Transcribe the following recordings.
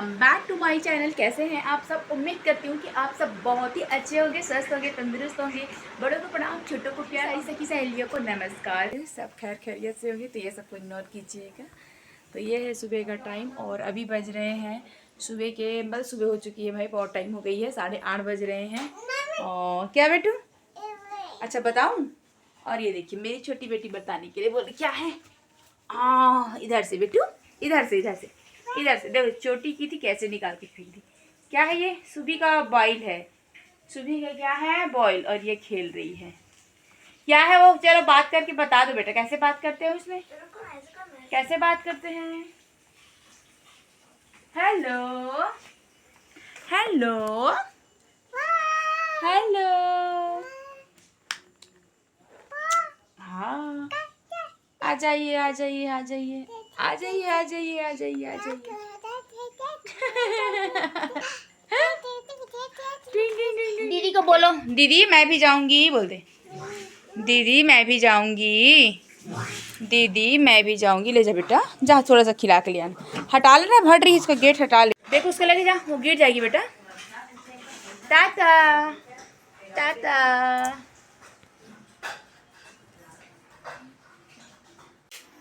Welcome back to my channel. कैसे हैं आप सब? उम्मीद करती हूँ कि आप सब बहुत ही अच्छे होंगे, स्वस्थ होंगे, तंदुरुस्त होंगे। बड़ों को प्रणाम, छोटों को प्यार, सारी सखी सहेलियों को नमस्कार। सब खैर खैरियत से होंगे तो ये सबको इग्नोर कीजिएगा। तो ये है सुबह का टाइम और अभी बज रहे हैं सुबह के, मतलब सुबह हो चुकी है भाई, बहुत टाइम हो गई है, 8:30 बज रहे हैं। और क्या बेटू? अच्छा बताऊँ? और ये देखिए मेरी छोटी बेटी बताने के लिए बोले क्या है। इधर से बेटू, इधर से इधर से इधर से देखो, चोटी की थी कैसे निकाल के फेंक दी। क्या है ये? सुबह का बॉयल है। सुबह का क्या है? बॉयल। और ये खेल रही है। क्या है वो? चलो बात करके बता दो बेटा, कैसे बात करते हैं उसमें, कैसे बात करते हैं। Hello hello hello. हाँ, आ जाइए आ जाइए आ जाइए आ जाइए आ जाइए आ जाइए आ जाइए। दीदी को बोलो, दीदी मैं भी जाऊंगी बोल दे। दीदी मैं भी जाऊंगी, दीदी मैं भी जाऊंगी। ले जा बेटा, जा थोड़ा सा खिला के ले आना। हटा लेना, भट रही इसका गेट हटा ले। देखो उसको लेके जा, वो गिर जाएगी बेटा। टाटा टाटा।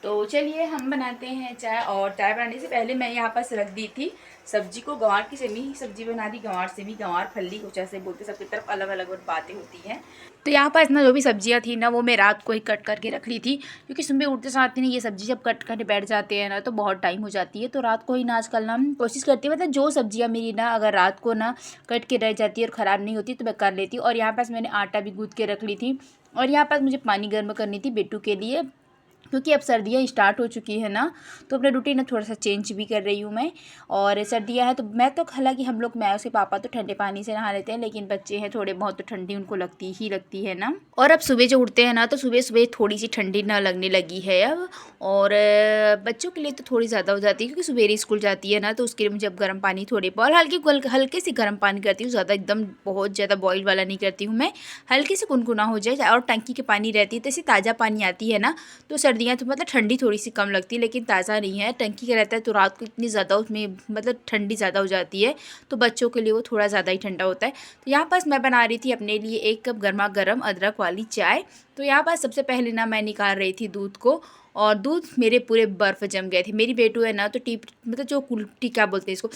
तो चलिए हम बनाते हैं चाय। और चाय बनाने से पहले मैं यहाँ पास रख दी थी सब्जी को। गंवार की सेमी सब्जी बना दी, गंवार सेमी, गंवार फल्ली, कुछ ऐसे बोलते, सबकी तरफ अलग अलग और बातें होती हैं। तो यहाँ पास ना जो भी सब्जियाँ थी ना वो मैं रात को ही कट करके रख ली थी, क्योंकि सुबह उठते साथ ही ना ये सब्जी जब कट करके बैठ जाते हैं ना तो बहुत टाइम हो जाती है। तो रात को ही ना आजकल ना कोशिश करती है, मतलब जो सब्जियाँ मेरी ना अगर रात को ना कट के रह जाती है और ख़राब नहीं होती तो मैं कर लेती हूँ। और यहाँ पास मैंने आटा भी गूँथ के रख ली थी। और यहाँ पास मुझे पानी गर्म करनी थी बेटू के लिए, क्योंकि अब सर्दियाँ स्टार्ट हो चुकी है ना, तो अपना रूटीन ना थोड़ा सा चेंज भी कर रही हूँ मैं। और सर्दियाँ हैं तो मैं तो, हालांकि हम लोग, मैं उसके पापा तो ठंडे पानी से नहा लेते हैं, लेकिन बच्चे हैं थोड़े बहुत तो ठंडी उनको लगती है ना। और अब सुबह जो उठते हैं ना तो सुबह सुबह थोड़ी सी ठंडी ना लगने लगी है अब। और बच्चों के लिए तो थोड़ी ज़्यादा हो जाती है, क्योंकि सवेरे स्कूल जाती है ना, तो उसके लिए मुझे अब गर्म पानी थोड़े बहुत हल्के से गर्म पानी करती हूँ, ज़्यादा एकदम बहुत ज़्यादा बॉईल वाला नहीं करती हूँ मैं, हल्के से कुनकुना हो जाए। और टंकी के पानी रहती है तो ऐसे ताज़ा पानी आती है ना, तो सर्दियाँ तो मतलब ठंडी थोड़ी सी कम लगती है, लेकिन ताज़ा नहीं है। टंकी का रहता है तो रात को इतनी ज़्यादा उसमें मतलब ठंडी ज़्यादा हो जाती है, तो बच्चों के लिए वो थोड़ा ज़्यादा ही ठंडा होता है। तो यहाँ पास मैं बना रही थी अपने लिए 1 कप गर्मा गर्म अदरक वाली चाय। तो यहाँ पास सबसे पहले ना मैं निकाल रही थी दूध को, और दूध मेरे पूरे बर्फ़ जम गए थे। मेरी बेटू है ना तो टी, मतलब जो टी क्या बोलते हैं इसको,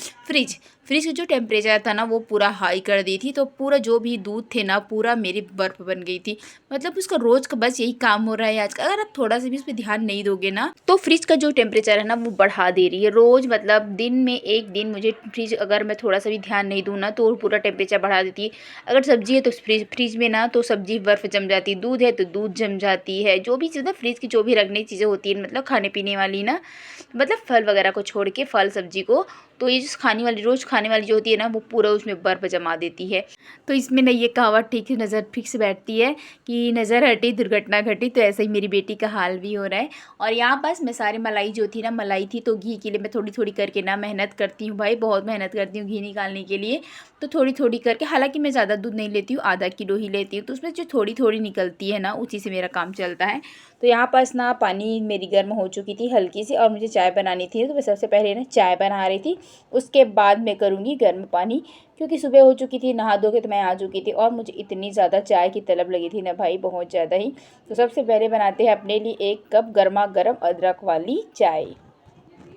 फ्रिज का जो टेम्परेचर था ना वो पूरा हाई कर दी थी, तो पूरा जो भी दूध थे ना पूरा मेरी बर्फ़ बन गई थी। मतलब उसका रोज़ का बस यही काम हो रहा है आज का। अगर आप थोड़ा सा भी उस पर ध्यान नहीं दोगे ना तो फ्रिज का जो टेम्परेचर है ना वो बढ़ा दे रही है रोज़। मतलब दिन में एक दिन मुझे फ्रिज, अगर मैं थोड़ा सा भी ध्यान नहीं दूँ ना तो पूरा टेम्परेचर बढ़ा देती है। अगर सब्जी है तो फ्रिज में ना तो सब्जी बर्फ़ जम जाती है, दूध है तो दूध जम जाती है, जो भी चीज़ ना फ्रिज की जो भी रखने की चीज़ें होती है, मतलब खाने पीने वाली ना, मतलब फल वगैरह को छोड़ के, फल सब्जी को, तो ये जो खाने वाली रोज़ खाने वाली जो होती है ना वो पूरा उसमें बर्फ़ जमा देती है। तो इसमें ना ये कहावत ठीक से नज़र फिक्स बैठती है कि नज़र हटी दुर्घटना घटी। तो ऐसे ही मेरी बेटी का हाल भी हो रहा है। और यहाँ पास मैं सारी मलाई जो थी ना, मलाई थी तो घी के लिए मैं थोड़ी थोड़ी करके ना मेहनत करती हूँ भाई, बहुत मेहनत करती हूँ घी निकालने के लिए। तो थोड़ी थोड़ी करके, हालांकि मैं ज़्यादा दूध नहीं लेती हूँ, आधा किलो ही लेती हूँ, तो उसमें जो थोड़ी थोड़ी निकलती है ना उसी से मेरा काम चलता है। तो यहाँ पास ना पानी मेरी गर्म हो चुकी थी हल्की सी, और मुझे चाय बनानी थी, तो मैं सबसे पहले ना चाय बना रही थी, उसके बाद मैं करूँगी गर्म पानी, क्योंकि सुबह हो चुकी थी, नहा धो के तो मैं आ चुकी थी और मुझे इतनी ज़्यादा चाय की तलब लगी थी ना भाई, बहुत ज़्यादा ही। तो सबसे पहले बनाते हैं अपने लिए 1 कप गर्मा गर्म अदरक वाली चाय।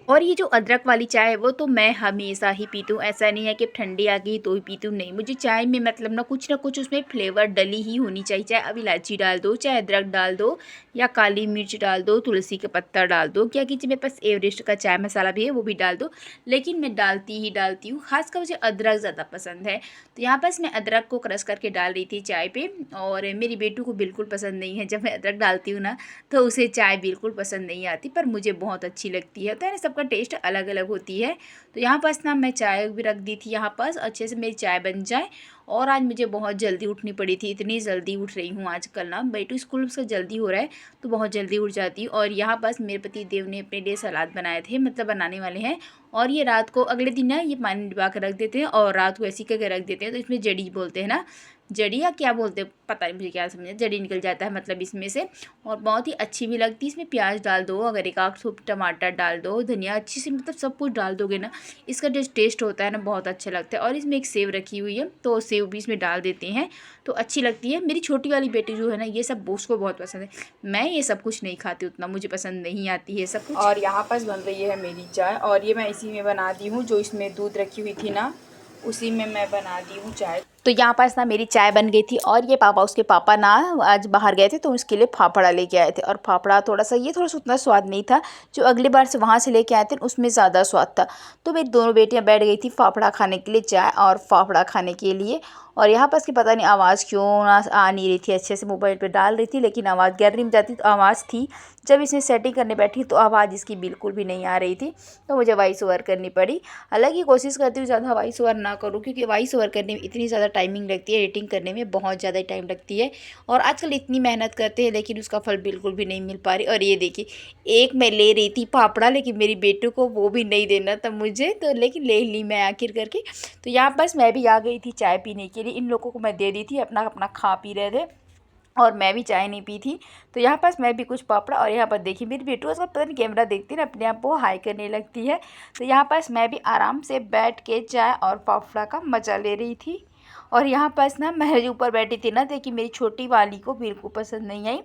और ये जो अदरक वाली चाय है वो तो मैं हमेशा ही पीती हूँ, ऐसा नहीं है कि ठंडी आ गई तो ही पीती हूँ, नहीं, मुझे चाय में मतलब ना कुछ उसमें फ्लेवर डली ही होनी चाहिए। चाहे अब इलायची डाल दो, चाहे अदरक डाल दो, या काली मिर्च डाल दो, तुलसी का पत्ता डाल दो, क्या कीजिए मेरे पास एवरेस्ट का चाय मसाला भी है वो भी डाल दो, लेकिन मैं डालती हूँ, खासकर मुझे अदरक ज़्यादा पसंद है। तो यहाँ पास मैं अदरक को क्रश करके डाल रही थी चाय पे। और मेरी बेटू को बिल्कुल पसंद नहीं है जब मैं अदरक डालती हूँ ना, तो उसे चाय बिल्कुल पसंद नहीं आती, पर मुझे बहुत अच्छी लगती है। तो है सबका टेस्ट अलग अलग होती है। तो यहाँ पास ना मैं चाय भी रख दी थी, यहाँ पास अच्छे से मेरी चाय बन जाए। और आज मुझे बहुत जल्दी उठनी पड़ी थी, इतनी जल्दी उठ रही हूँ आजकल ना, बेटू स्कूल से जल्दी हो रहा है तो बहुत जल्दी उठ जाती हूँ। और यहाँ पास मेरे पति देव ने अपने लिए सलाद बनाए थे, मतलब बनाने वाले हैं, और ये रात को अगले दिन ना ये पानी डुबा कर रख देते हैं और रात को ऐसी करके रख देते हैं, तो इसमें जड़ी बोलते हैं ना, जड़ी या क्या बोलते हैं पता नहीं, मुझे क्या समझ, जड़ी निकल जाता है मतलब इसमें से। और बहुत ही अच्छी भी लगती है। इसमें प्याज डाल दो, अगर एक आध टमाटर डाल दो, धनिया अच्छी सी, मतलब सब कुछ डाल दोगे ना, इसका जो टेस्ट होता है ना बहुत अच्छा लगता है। और इसमें एक सेव रखी हुई है तो सेव भी इसमें डाल देते हैं तो अच्छी लगती है। मेरी छोटी वाली बेटी जो है ना, ये सब उसको बहुत पसंद है। मैं ये सब कुछ नहीं खाती, उतना मुझे पसंद नहीं आती है सब कुछ। और यहाँ पास बन रही है मेरी चाय, और ये मैं इसी में बना दी हूँ, जो इसमें दूध रखी हुई थी ना उसी में मैं बना दी हूँ चाय। तो यहाँ पास ना मेरी चाय बन गई थी। और ये उसके पापा ना आज बाहर गए थे तो उसके लिए फाफड़ा लेके आए थे। और फाफड़ा थोड़ा सा उतना स्वाद नहीं था जो अगली बार से वहाँ से लेके आए थे, उसमें ज़्यादा स्वाद था। तो मेरी दोनों बेटियाँ बैठ गई थी फाफड़ा खाने के लिए, चाय और फाफड़ा खाने के लिए। और यहाँ पास की पता नहीं आवाज़ क्यों ना आ नहीं रही थी अच्छे से, मोबाइल पे डाल रही थी लेकिन आवाज़ गैलरी में जाती तो आवाज़ थी, जब इसने सेटिंग करने बैठी तो आवाज़ इसकी बिल्कुल भी नहीं आ रही थी। तो मुझे वॉइस ओवर करनी पड़ी। हालांकि कोशिश करती हूँ ज़्यादा वॉइस ओवर ना करूँ, क्योंकि वॉइस ओवर करने में इतनी ज़्यादा टाइमिंग लगती है, एडिटिंग करने में बहुत ज़्यादा टाइम लगती है। और आजकल इतनी मेहनत करते हैं लेकिन उसका फल बिल्कुल भी नहीं मिल पा रही। और ये देखिए, एक मैं ले रही थी फाफड़ा लेकिन मेरी बेटी को वो भी नहीं देना था मुझे, तो लेकिन ले ली मैं आखिर करके। तो यहाँ बस मैं भी आ गई थी चाय पीने के लिए, इन लोगों को मैं दे दी थी, अपना अपना खा पी रहे थे और मैं भी चाय नहीं पी थी। तो यहाँ पास मैं भी कुछ पापड़ा, और यहाँ पर देखिए मेरी बेटू उसका पता नहीं कैमरा देखती है ना अपने आप वो हाई करने लगती है। तो यहाँ पास मैं भी आराम से बैठ के चाय और पापड़ा का मज़ा ले रही थी। और यहाँ पास ना मैं जो ऊपर बैठी थी ना, देखिए मेरी छोटी वाली को बिल्कुल पसंद नहीं आई।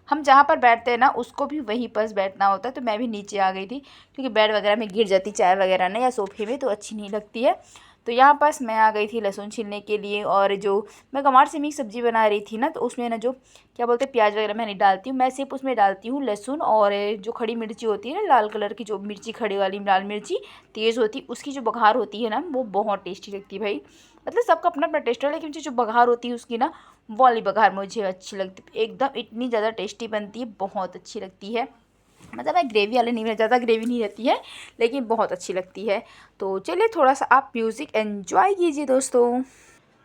हम जहाँ पर बैठते हैं ना उसको भी वहीं पास बैठना होता है, तो मैं भी नीचे आ गई थी क्योंकि बेड वगैरह में गिर जाती चाय वगैरह ना या सोफे में तो अच्छी नहीं लगती है। तो यहाँ पास मैं आ गई थी लहसुन छीलने के लिए। और जो मैं गंवार सेमी की सब्ज़ी बना रही थी ना, तो उसमें ना जो क्या बोलते हैं प्याज वगैरह मैं नहीं डालती हूँ, मैं सिर्फ उसमें डालती हूँ लहसुन और जो खड़ी मिर्ची होती है ना, लाल कलर की जो मिर्ची, खड़ी वाली लाल मिर्ची तेज़ होती, उसकी जो बघार होती है ना वो बहुत टेस्टी लगती है भाई। मतलब सबका अपना अपना टेस्ट है, लेकिन जो बघार होती है उसकी ना, वो वाली बघार मुझे अच्छी लगती है, एकदम इतनी ज़्यादा टेस्टी बनती है, बहुत अच्छी लगती है। मतलब मैं ग्रेवी वाले नहीं, ज़्यादा ग्रेवी नहीं रहती है लेकिन बहुत अच्छी लगती है। तो चलिए थोड़ा सा आप म्यूज़िक एंजॉय कीजिए दोस्तों।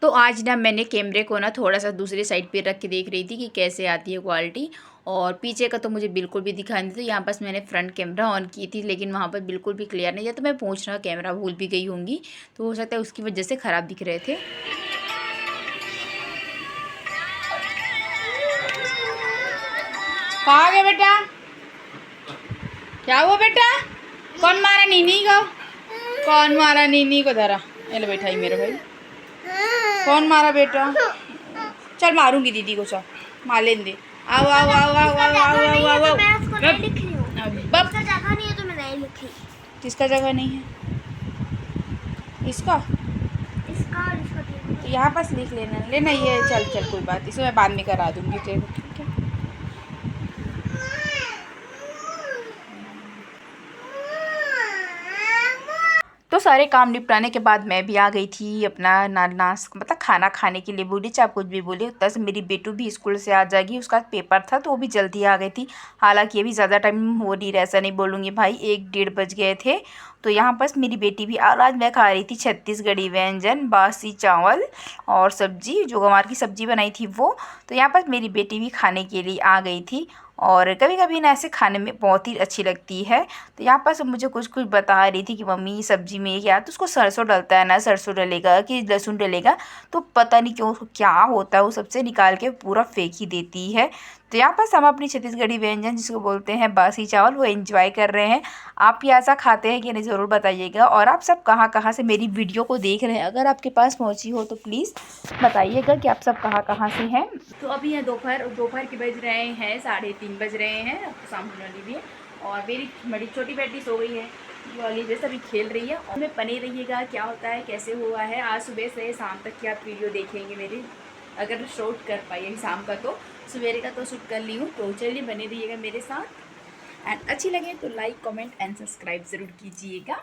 तो आज ना मैंने कैमरे को ना थोड़ा सा दूसरी साइड पे रख के देख रही थी कि कैसे आती है क्वालिटी, और पीछे का तो मुझे बिल्कुल भी दिखाई नहीं था। यहाँ पास मैंने फ्रंट कैमरा ऑन की थी लेकिन वहाँ पर बिल्कुल भी क्लियर नहीं था, तो मैं पूछ रहा कैमरा भूल भी गई होंगी, तो हो सकता है उसकी वजह से ख़राब दिख रहे थे। कहाँ गए बेटा, क्या हुआ बेटा, कौन मारा नीनी को, कौन मारा नीनी को, धरा ले बैठा ही मेरे भाई, कौन मारा बेटा, चल मारूंगी दीदी को, चल मार लें दे, आओ आओ आओ आओ आओ आओ आओ आओ आओ। इसका जगह नहीं है तो मैं नहीं लिखी। किसका जगह नहीं है, इसका इसका और इसका तो यहाँ पास लिख लेना, लेना ये, चल चल कोई बात, इसे मैं बाद में करा दूंगी तेरे को, ठीक है। तो सारे काम निपटाने के बाद मैं भी आ गई थी अपना मतलब खाना खाने के लिए, बोली चाहे आप कुछ भी बोली। तब से मेरी बेटू भी स्कूल से आ जाएगी, उसका पेपर था तो वो भी जल्दी आ गई थी। हालांकि अभी ज़्यादा टाइम हो नहीं रहा, ऐसा नहीं बोलूँगी भाई, 1-1:30 बज गए थे। तो यहाँ बस मेरी बेटी भी, और आज मैं खा रही थी छत्तीसगढ़ी व्यंजन, बासी चावल और सब्जी, जो गंवार की सब्ज़ी बनाई थी वो। तो यहाँ पर मेरी बेटी भी खाने के लिए आ गई थी, और कभी कभी ना ऐसे खाने में बहुत ही अच्छी लगती है। तो यहाँ पर सब मुझे कुछ कुछ बता रही थी कि मम्मी सब्जी में क्या, तो उसको सरसों डलता है ना, सरसों डलेगा कि लहसुन डलेगा, तो पता नहीं क्यों उसको क्या होता है, वो सबसे निकाल के पूरा फेंक ही देती है। तो यहाँ पर हम अपनी छत्तीसगढ़ी व्यंजन जिसको बोलते हैं बासी चावल वो एंजॉय कर रहे हैं। आप भी ऐसा खाते हैं कि नहीं, ज़रूर बताइएगा। और आप सब कहाँ कहाँ से मेरी वीडियो को देख रहे हैं, अगर आपके पास पहुँची हो तो प्लीज़ बताइएगा कि आप सब कहाँ कहाँ से हैं। तो अभी यहाँ दोपहर के बज रहे हैं 3:30 बज रहे हैं, आपको शाम होने वाली है। और मेरी बड़ी छोटी बेटी सो गई है, ये वाली जैसे अभी खेल रही है। और मैं बने रहिएगा क्या होता है कैसे हुआ है, आज सुबह से शाम तक की आप वीडियो देखेंगे मेरी, अगर शूट कर पाई शाम का, तो सवेरे का तो शूट कर ली हूँ। तो चलिए बने रहिएगा मेरे साथ, एंड अच्छी लगे तो लाइक कमेंट एंड सब्सक्राइब ज़रूर कीजिएगा।